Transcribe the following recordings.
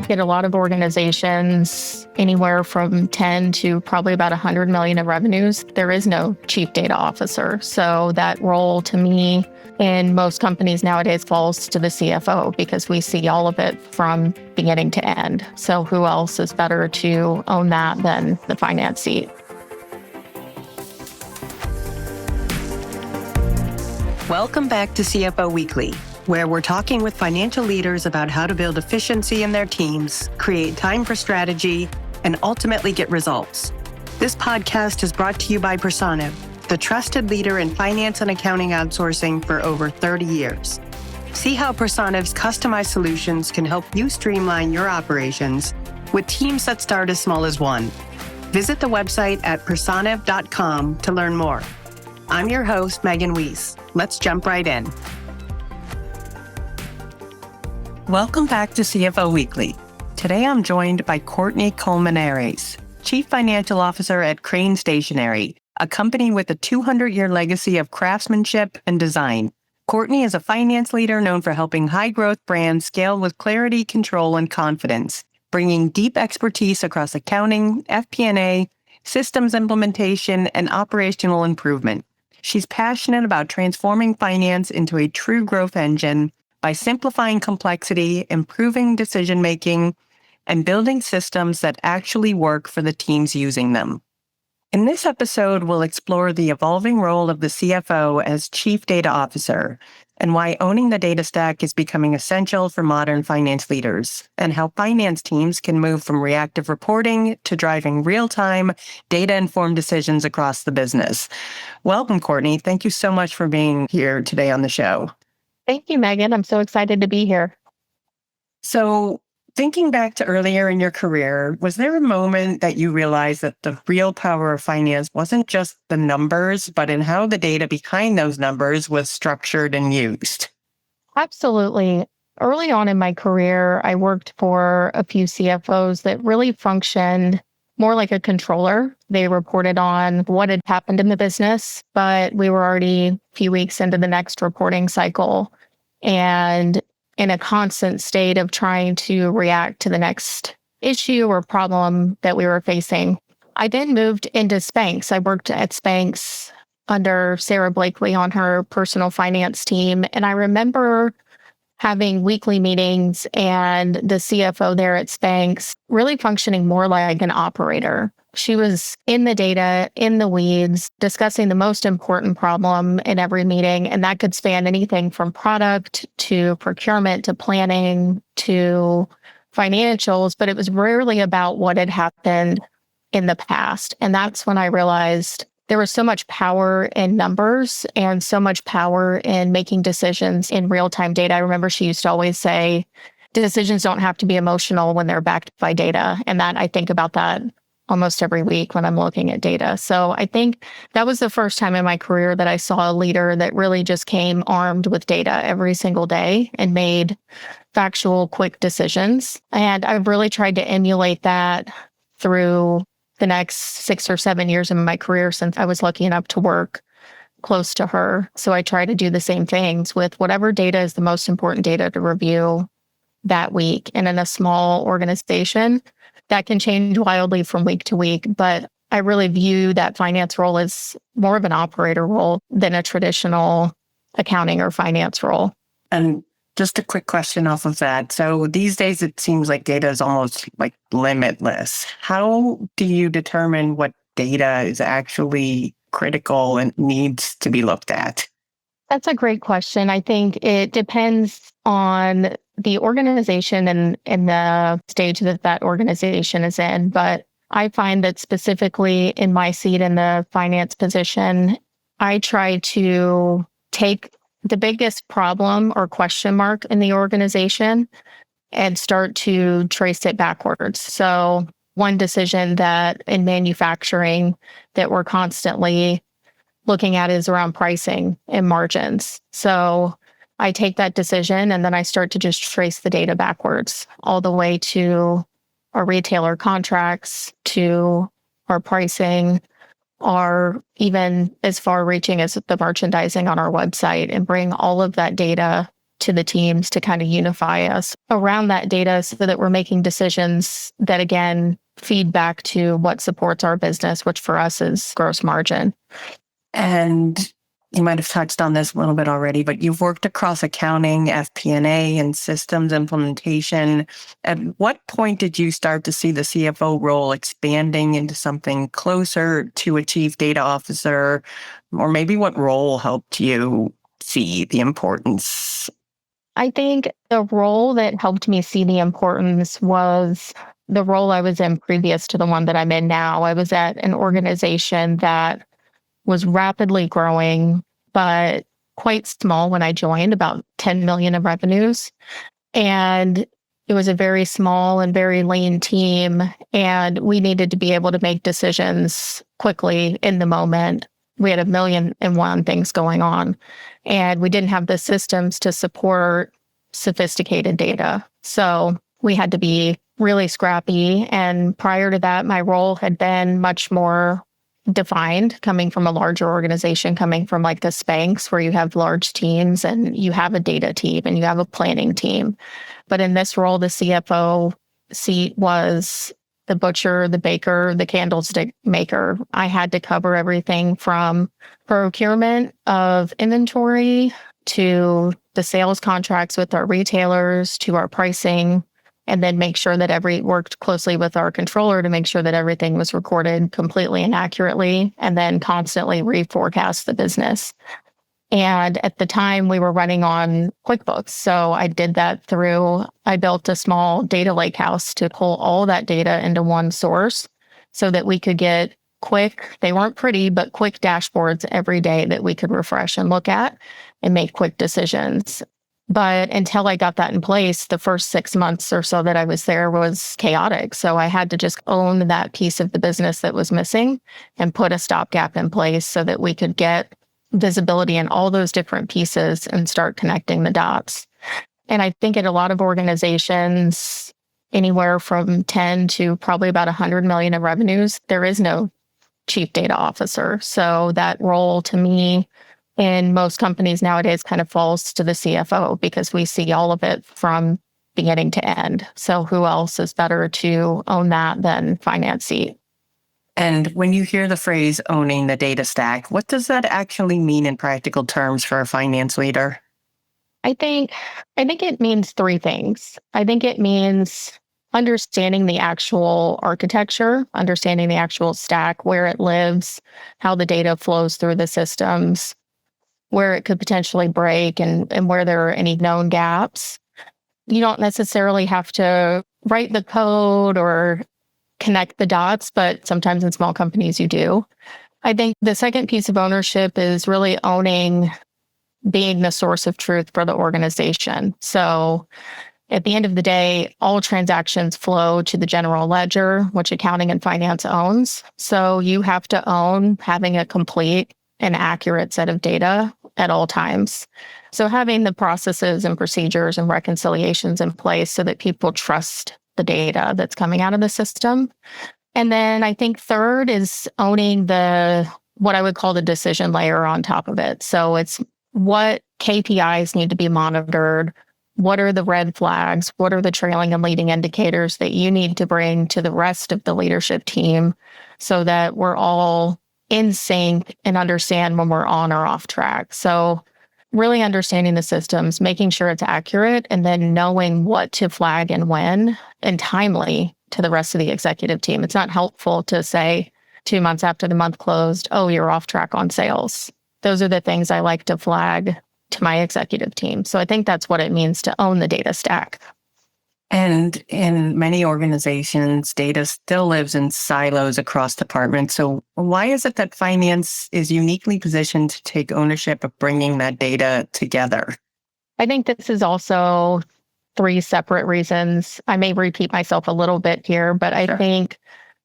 get a lot of organizations anywhere from 10 to probably about 100 million in revenues. There is no chief data officer. So that role to me in most companies nowadays falls to the CFO because we see all of it from beginning to end. So who else is better to own that than the finance seat? Welcome back to CFO Weekly, where we're talking with financial leaders about how to build efficiency in their teams, create time for strategy, and ultimately get results. This podcast is brought to you by Personiv, the trusted leader in finance and accounting outsourcing for over 30 years. See how Personiv's customized solutions can help you streamline your operations with teams that start as small as one. Visit the website at personiv.com to learn more. I'm your host, Megan Weis. Let's jump right in. Welcome back to CFO Weekly. Today I'm joined by Courtney Colmenares, Chief Financial Officer at Crane Stationery, a company with a 200-year legacy of craftsmanship and design. Courtney is a finance leader known for helping high-growth brands scale with clarity, control, and confidence, bringing deep expertise across accounting, FP&A, systems implementation, and operational improvement. She's passionate about transforming finance into a true growth engine by simplifying complexity, improving decision-making, and building systems that actually work for the teams using them. In this episode, we'll explore the evolving role of the CFO as Chief Data Officer and why owning the data stack is becoming essential for modern finance leaders, and how finance teams can move from reactive reporting to driving real-time, data-informed decisions across the business. Welcome, Courtney. Thank you so much for being here today on the show. Thank you, Megan. I'm so excited to be here. So, thinking back to earlier in your career, was there a moment that you realized that the real power of finance wasn't just the numbers, but in how the data behind those numbers was structured and used? Absolutely. Early on in my career, I worked for a few CFOs that really functioned more like a controller. They reported on what had happened in the business, but we were already a few weeks into the next reporting cycle and in a constant state of trying to react to the next issue or problem that we were facing. I then moved into Spanx. I worked at Spanx under Sarah Blakely on her personal finance team. And I remember having weekly meetings and the CFO there at Spanx really functioning more like an operator. She was in the data, in the weeds, discussing the most important problem in every meeting. And that could span anything from product to procurement to planning to financials. But it was rarely about what had happened in the past. And that's when I realized there was so much power in numbers and so much power in making decisions in real-time data. I remember she used to always say, decisions don't have to be emotional when they're backed by data. And that I think about that almost every week when I'm looking at data. So I think that was the first time in my career that I saw a leader that really just came armed with data every single day and made factual, quick decisions. And I've really tried to emulate that through the next 6 or 7 years in my career since I was lucky enough to work close to her. So I try to do the same things with whatever data is the most important data to review that week. And in a small organization, that can change wildly from week to week, but I really view that finance role as more of an operator role than a traditional accounting or finance role. And just a quick question off of that. So these days, it seems like data is almost like limitless. How do you determine what data is actually critical and needs to be looked at? That's a great question. I think it depends on the organization and the stage that that organization is in. But I find that specifically in my seat in the finance position, I try to take the biggest problem or question mark in the organization and start to trace it backwards. So one decision that in manufacturing that we're constantly looking at is around pricing and margins. So I take that decision and then I start to just trace the data backwards all the way to our retailer contracts, to our pricing, or even as far reaching as the merchandising on our website, and bring all of that data to the teams to kind of unify us around that data so that we're making decisions that, again, feed back to what supports our business, which for us is gross margin. And you might have touched on this a little bit already, but you've worked across accounting, FP&A, and systems implementation. At what point did you start to see the CFO role expanding into something closer to a chief data officer? Or maybe what role helped you see the importance? I think the role that helped me see the importance was the role I was in previous to the one that I'm in now. I was at an organization that was rapidly growing, but quite small when I joined, about 10 million of revenues. And it was a very small and very lean team. And we needed to be able to make decisions quickly in the moment. We had 1,000,001 things going on, and we didn't have the systems to support sophisticated data. So we had to be really scrappy. And prior to that, my role had been much more defined, coming from a larger organization, coming from like the Spanx, where you have large teams and you have a data team and you have a planning team. But in this role, the CFO seat was the butcher, the baker, the candlestick maker. I had to cover everything from procurement of inventory to the sales contracts with our retailers to our pricing, and then make sure that worked closely with our controller to make sure that everything was recorded completely and accurately, and then constantly reforecast the business. And at the time, we were running on QuickBooks. So I did that I built a small data lakehouse to pull all that data into one source so that we could get they weren't pretty, but quick dashboards every day that we could refresh and look at and make quick decisions. But until I got that in place, the first 6 months or so that I was there was chaotic. So I had to just own that piece of the business that was missing and put a stopgap in place so that we could get visibility in all those different pieces and start connecting the dots. And I think at a lot of organizations, anywhere from 10 to probably about 100 million of revenues, there is no chief data officer. So that role to me in most companies nowadays kind of falls to the CFO because we see all of it from beginning to end. So who else is better to own that than finance seat? And when you hear the phrase owning the data stack, what does that actually mean in practical terms for a finance leader? I think it means three things. I think it means understanding the actual architecture, understanding the actual stack, where it lives, how the data flows through the systems, where it could potentially break, and where there are any known gaps. You don't necessarily have to write the code or connect the dots, but sometimes in small companies you do. I think the second piece of ownership is really owning being the source of truth for the organization. So at the end of the day, all transactions flow to the general ledger, which accounting and finance owns. So you have to own having a complete and accurate set of data at all times. So having the processes and procedures and reconciliations in place so that people trust the data that's coming out of the system. And then I think third is owning what I would call the decision layer on top of it. So it's what KPIs need to be monitored. What are the red flags? What are the trailing and leading indicators that you need to bring to the rest of the leadership team so that we're all in sync and understand when we're on or off track? So really understanding the systems, making sure it's accurate, and then knowing what to flag and when and timely to the rest of the executive team. It's not helpful to say 2 months after the month closed, oh, you're off track on sales. Those are the things I like to flag to my executive team. So I think that's what it means to own the data stack. And in many organizations, data still lives in silos across departments. So why is it that finance is uniquely positioned to take ownership of bringing that data together? I think this is also 3 separate reasons. I may repeat myself a little bit here, but I think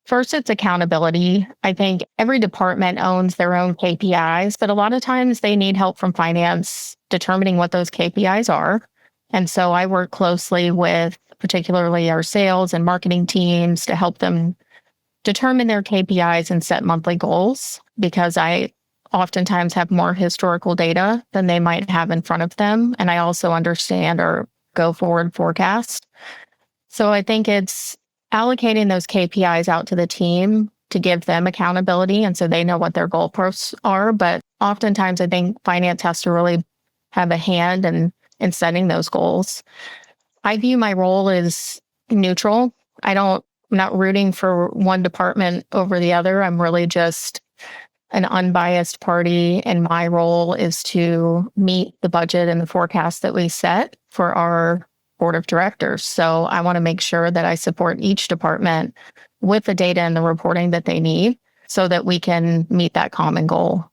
first, it's accountability. I think every department owns their own KPIs, but a lot of times they need help from finance determining what those KPIs are. And so I work closely with particularly our sales and marketing teams to help them determine their KPIs and set monthly goals, because I oftentimes have more historical data than they might have in front of them. And I also understand our go forward forecast. So I think it's allocating those KPIs out to the team to give them accountability. And so they know what their goalposts are. But oftentimes I think finance has to really have a hand in setting those goals. I view my role as neutral. I'm not rooting for one department over the other. I'm really just an unbiased party, and my role is to meet the budget and the forecast that we set for our board of directors. So I want to make sure that I support each department with the data and the reporting that they need so that we can meet that common goal.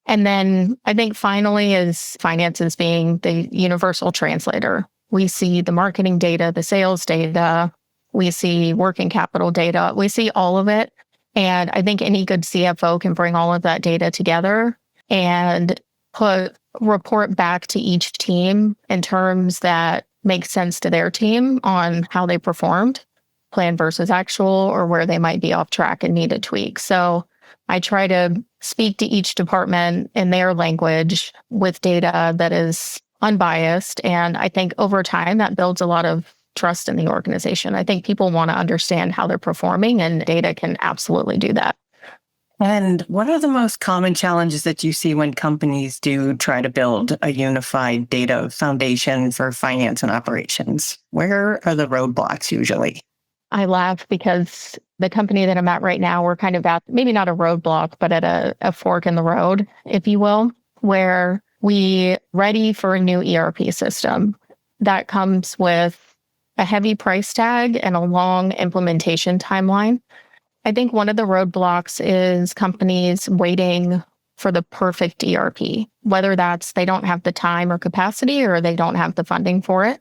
And then I think finally is finance as being the universal translator. We see the marketing data, the sales data, we see working capital data, we see all of it. And I think any good CFO can bring all of that data together and report back to each team in terms that make sense to their team on how they performed, plan versus actual, or where they might be off track and need a tweak. So I try to speak to each department in their language with data that is unbiased. And I think over time that builds a lot of trust in the organization. I think people want to understand how they're performing, and data can absolutely do that. And what are the most common challenges that you see when companies do try to build a unified data foundation for finance and operations? Where are the roadblocks usually? I laugh because the company that I'm at right now, we're kind of at maybe not a roadblock, but at a fork in the road, if you will, where we ready for a new ERP system that comes with a heavy price tag and a long implementation timeline. I think one of the roadblocks is companies waiting for the perfect ERP, whether that's they don't have the time or capacity or they don't have the funding for it.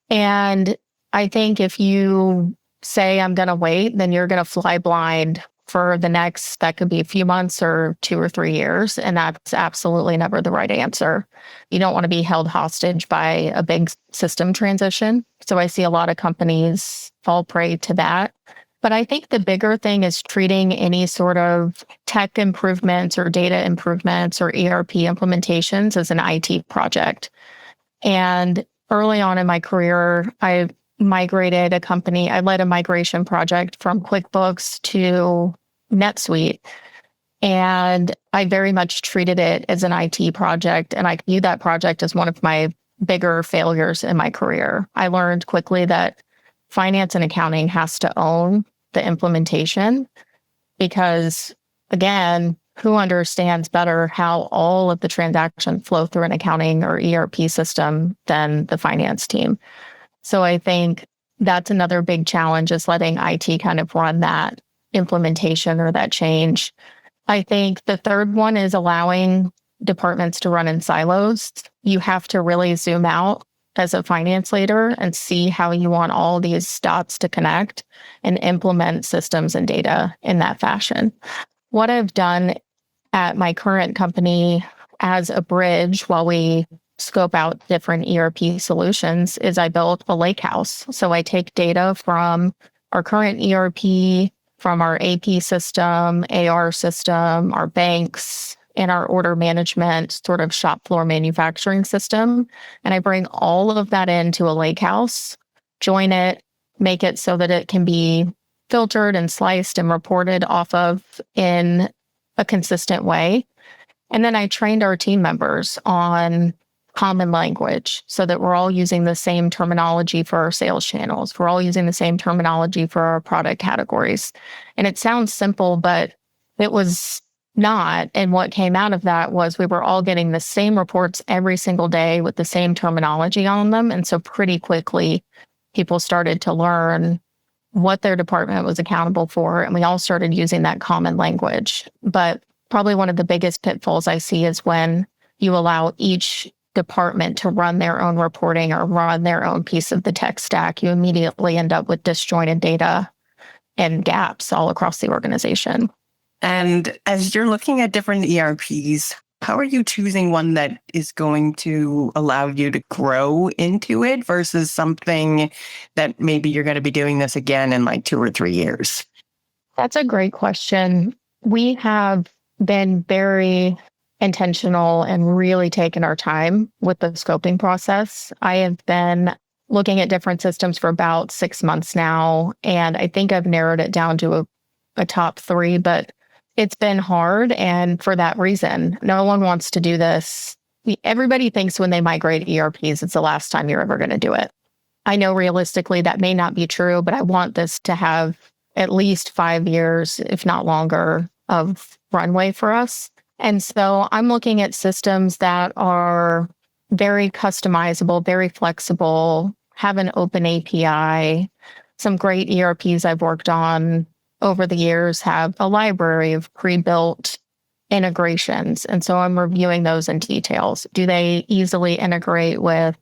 And I think if you say, I'm going to wait, then you're going to fly blind for the next, that could be a few months or 2 or 3 years. And that's absolutely never the right answer. You don't want to be held hostage by a big system transition. So I see a lot of companies fall prey to that. But I think the bigger thing is treating any sort of tech improvements or data improvements or ERP implementations as an IT project. And early on in my career, I migrated a company. I led a migration project from QuickBooks to NetSuite. And I very much treated it as an IT project. And I viewed that project as one of my bigger failures in my career. I learned quickly that finance and accounting has to own the implementation because, again, who understands better how all of the transactions flow through an accounting or ERP system than the finance team? So I think that's another big challenge is letting IT kind of run that implementation or that change. I think the third one is allowing departments to run in silos. You have to really zoom out as a finance leader and see how you want all these dots to connect and implement systems and data in that fashion. What I've done at my current company as a bridge while we scope out different ERP solutions is I built a lakehouse. So I take data from our current ERP, from our AP system, AR system, our banks, and our order management sort of shop floor manufacturing system. And I bring all of that into a lakehouse, join it, make it so that it can be filtered and sliced and reported off of in a consistent way. And then I trained our team members on common language so that we're all using the same terminology for our sales channels. We're all using the same terminology for our product categories. And it sounds simple, but it was not. And what came out of that was we were all getting the same reports every single day with the same terminology on them. And so pretty quickly, people started to learn what their department was accountable for. And we all started using that common language. But probably one of the biggest pitfalls I see is when you allow each department to run their own reporting or run their own piece of the tech stack, you immediately end up with disjointed data and gaps all across the organization. And as you're looking at different ERPs, how are you choosing one that is going to allow you to grow into it versus something that maybe you're going to be doing this again in like 2 or 3 years? That's a great question. We have been very intentional and really taken our time with the scoping process. I have been looking at different systems for about 6 months now, and I think I've narrowed it down to a top 3, but it's been hard. And for that reason, no one wants to do this. Everybody thinks when they migrate ERPs, it's the last time you're ever going to do it. I know realistically that may not be true, but I want this to have at least 5 years, if not longer, of runway for us. And so I'm looking at systems that are very customizable, very flexible, have an open API. Some great ERPs I've worked on over the years have a library of pre-built integrations. And so I'm reviewing those in details. Do they easily integrate with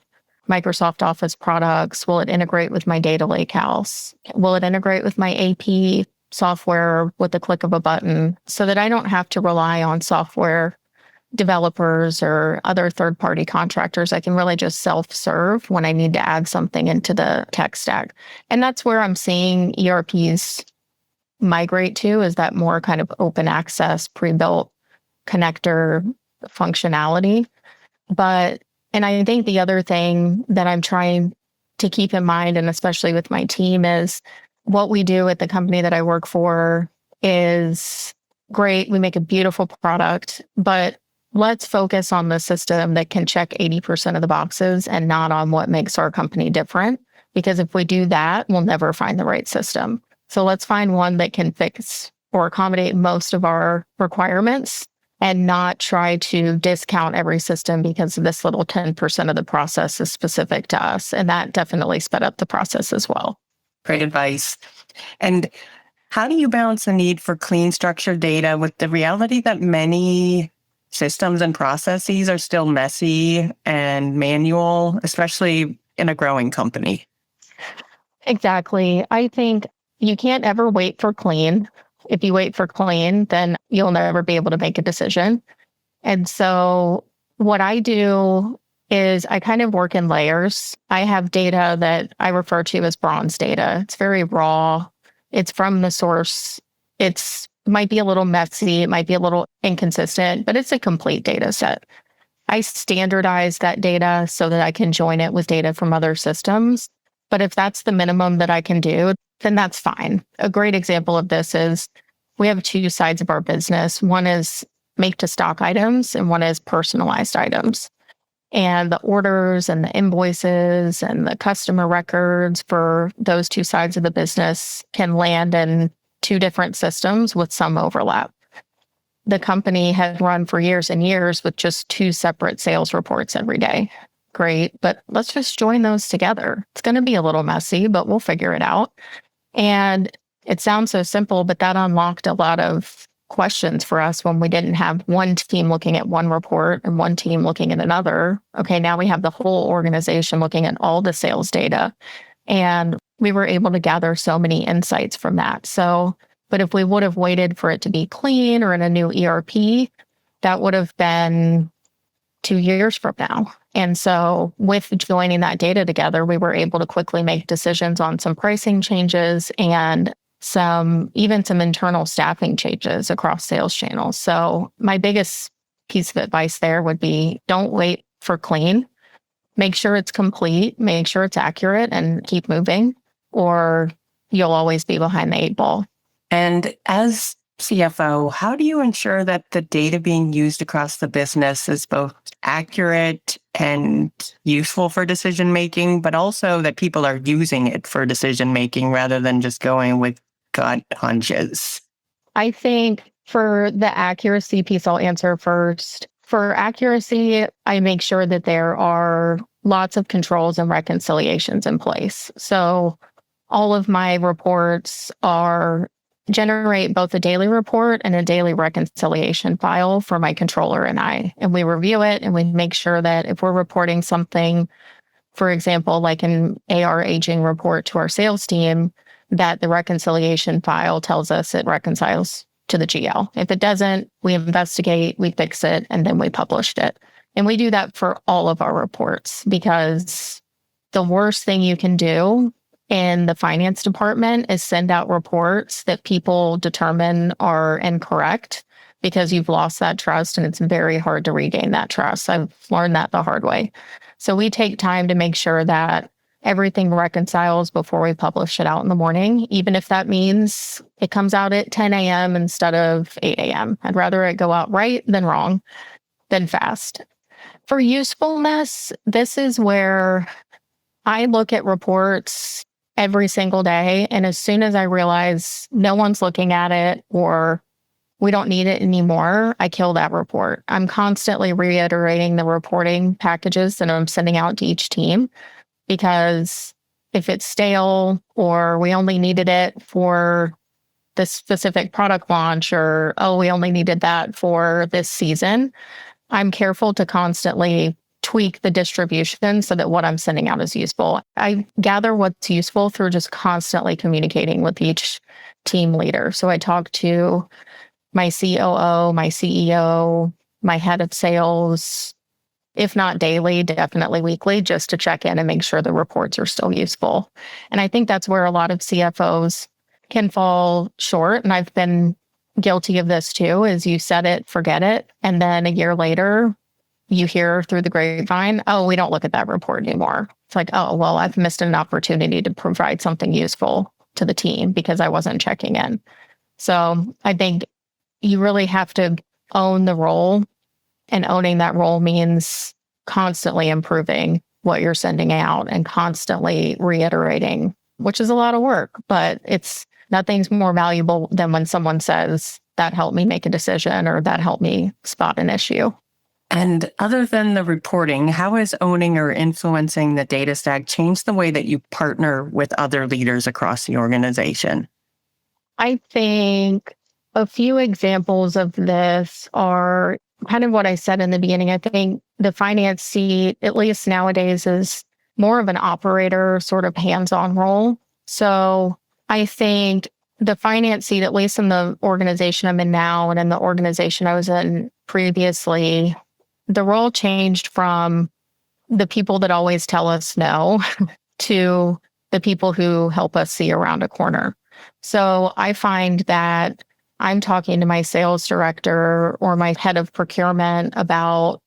Microsoft Office products? Will it integrate with my data lakehouse? Will it integrate with my AP software with the click of a button so that I don't have to rely on software developers or other third-party contractors? I can really just self-serve when I need to add something into the tech stack. And that's where I'm seeing ERPs migrate to, is that more kind of open access, pre-built connector functionality. And I think the other thing that I'm trying to keep in mind, and especially with my team, is what we do at the company that I work for is great. We make a beautiful product, but let's focus on the system that can check 80% of the boxes and not on what makes our company different. Because if we do that, we'll never find the right system. So let's find one that can fix or accommodate most of our requirements and not try to discount every system because this little 10% of the process is specific to us. And that definitely sped up the process as well. Great advice. And how do you balance the need for clean, structured data with the reality that many systems and processes are still messy and manual, especially in a growing company? Exactly. I think you can't ever wait for clean. If you wait for clean, then you'll never be able to make a decision. And so what I do is I kind of work in layers. I have data that I refer to as bronze data. It's very raw. It's from the source. It might be a little messy. It might be a little inconsistent, but it's a complete data set. I standardize that data so that I can join it with data from other systems. But if that's the minimum that I can do, then that's fine. A great example of this is we have 2 sides of our business. One is make to stock items and one is personalized items. And the orders and the invoices and the customer records for those 2 sides of the business can land in 2 different systems with some overlap. The company has run for years and years with just 2 separate sales reports every day. Great, but let's just join those together. It's going to be a little messy, but we'll figure it out. And it sounds so simple, but that unlocked a lot of questions for us when we didn't have one team looking at one report and one team looking at another. Okay, now we have the whole organization looking at all the sales data. And we were able to gather so many insights from that. But if we would have waited for it to be clean or in a new ERP, that would have been 2 years from now. And so with joining that data together, we were able to quickly make decisions on some pricing changes and even some internal staffing changes across sales channels. So my biggest piece of advice there would be don't wait for clean. Make sure it's complete, make sure it's accurate, and keep moving, or you'll always be behind the 8 ball. And as CFO, how do you ensure that the data being used across the business is both accurate and useful for decision making, but also that people are using it for decision making rather than just going with gut hunches? I think for the accuracy piece, I'll answer first. For accuracy, I make sure that there are lots of controls and reconciliations in place. So all of my reports generate both a daily report and a daily reconciliation file for my controller and I. And we review it and we make sure that if we're reporting something, for example, like an AR aging report to our sales team, that the reconciliation file tells us it reconciles to the GL. If it doesn't, we investigate, we fix it, and then we published it. And we do that for all of our reports because the worst thing you can do in the finance department is send out reports that people determine are incorrect because you've lost that trust and it's very hard to regain that trust. I've learned that the hard way. So we take time to make sure that everything reconciles before we publish it out in the morning, even if that means it comes out at 10 a.m. instead of 8 a.m. I'd rather it go out right than wrong than fast. For usefulness, this is where I look at reports every single day. And as soon as I realize no one's looking at it or we don't need it anymore, I kill that report. I'm constantly reiterating the reporting packages that I'm sending out to each team, because if it's stale or we only needed it for this specific product launch, or, oh, we only needed that for this season, I'm careful to constantly tweak the distribution so that what I'm sending out is useful. I gather what's useful through just constantly communicating with each team leader. So I talk to my COO, my CEO, my head of sales, if not daily, definitely weekly, just to check in and make sure the reports are still useful. And I think that's where a lot of CFOs can fall short. And I've been guilty of this too, is you set it, forget it. And then a year later, you hear through the grapevine, oh, we don't look at that report anymore. It's like, oh, well, I've missed an opportunity to provide something useful to the team because I wasn't checking in. So I think you really have to own the role, and owning that role means constantly improving what you're sending out and constantly reiterating, which is a lot of work, but nothing's more valuable than when someone says, that helped me make a decision or that helped me spot an issue. And other than the reporting, how has owning or influencing the data stack changed the way that you partner with other leaders across the organization? I think a few examples of this are kind of what I said in the beginning. I think the finance seat, at least nowadays, is more of an operator sort of hands-on role. So I think the finance seat, at least in the organization I'm in now and in the organization I was in previously, the role changed from the people that always tell us no to the people who help us see around a corner. So I find that I'm talking to my sales director or my head of procurement about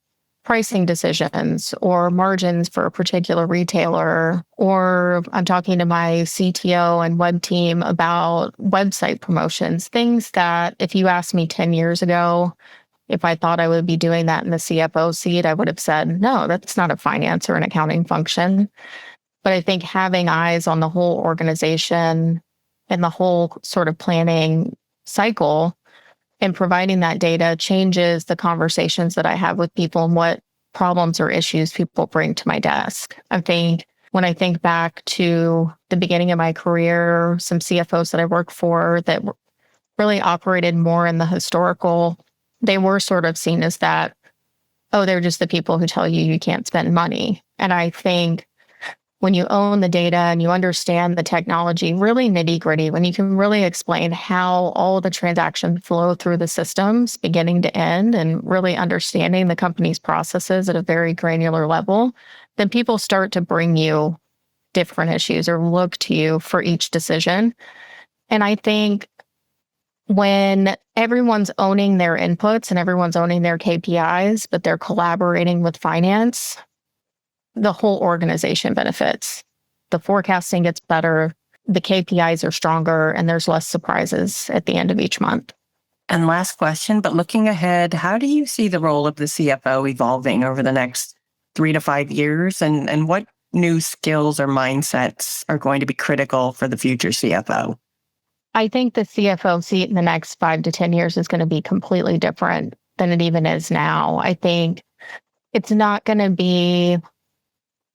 pricing decisions or margins for a particular retailer, or I'm talking to my CTO and web team about website promotions, things that if you asked me 10 years ago, if I thought I would be doing that in the CFO seat, I would have said, no, that's not a finance or an accounting function. But I think having eyes on the whole organization and the whole sort of planning cycle and providing that data changes the conversations that I have with people and what problems or issues people bring to my desk. I think when I think back to the beginning of my career, some CFOs that I worked for that really operated more in the historical, they were sort of seen as that, oh, they're just the people who tell you can't spend money. And I think when you own the data and you understand the technology, really nitty gritty, when you can really explain how all the transactions flow through the systems beginning to end and really understanding the company's processes at a very granular level, then people start to bring you different issues or look to you for each decision. And I think when everyone's owning their inputs and everyone's owning their KPIs, but they're collaborating with finance, the whole organization benefits. The forecasting gets better, the KPIs are stronger, and there's less surprises at the end of each month. And last question, but looking ahead, how do you see the role of the CFO evolving over the next 3 to 5 years? And what new skills or mindsets are going to be critical for the future CFO? I think the CFO seat in the next 5 to 10 years is going to be completely different than it even is now. I think it's not going to be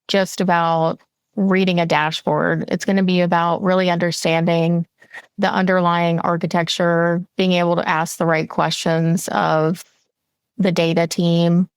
just about reading a dashboard. It's going to be about really understanding the underlying architecture, being able to ask the right questions of the data team.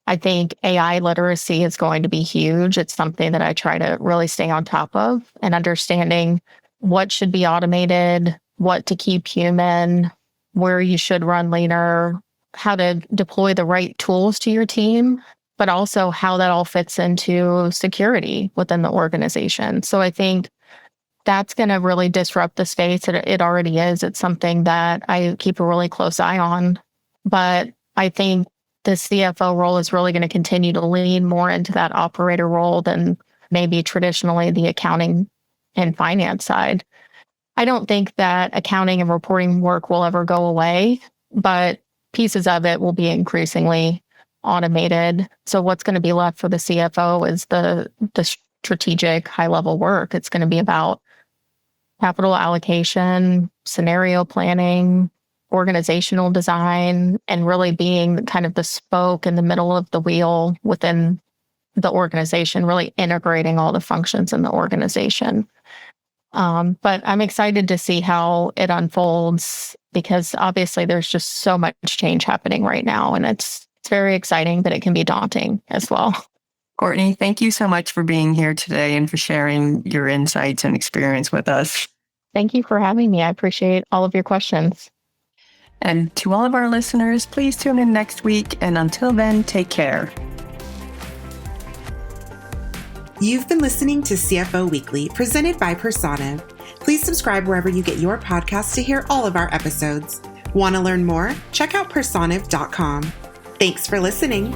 I think AI literacy is going to be huge. It's something that I try to really stay on top of, and understanding what should be automated, what to keep human, where you should run leaner, how to deploy the right tools to your team, but also how that all fits into security within the organization. So I think that's going to really disrupt the space. It already is. It's something that I keep a really close eye on But I think the CFO role is really going to continue to lean more into that operator role than maybe traditionally the accounting and finance side. I don't think that accounting and reporting work will ever go away, but pieces of it will be increasingly automated. So what's going to be left for the CFO is the strategic high level work. It's going to be about capital allocation, scenario planning, organizational design, and really being kind of the spoke in the middle of the wheel within the organization, really integrating all the functions in the organization. But I'm excited to see how it unfolds because obviously there's just so much change happening right now, and it's very exciting, but it can be daunting as well. Courtney, thank you so much for being here today and for sharing your insights and experience with us. Thank you for having me. I appreciate all of your questions. And to all of our listeners, please tune in next week. And until then, take care. You've been listening to CFO Weekly, presented by Personiv. Please subscribe wherever you get your podcasts to hear all of our episodes. Want to learn more? Check out personiv.com. Thanks for listening.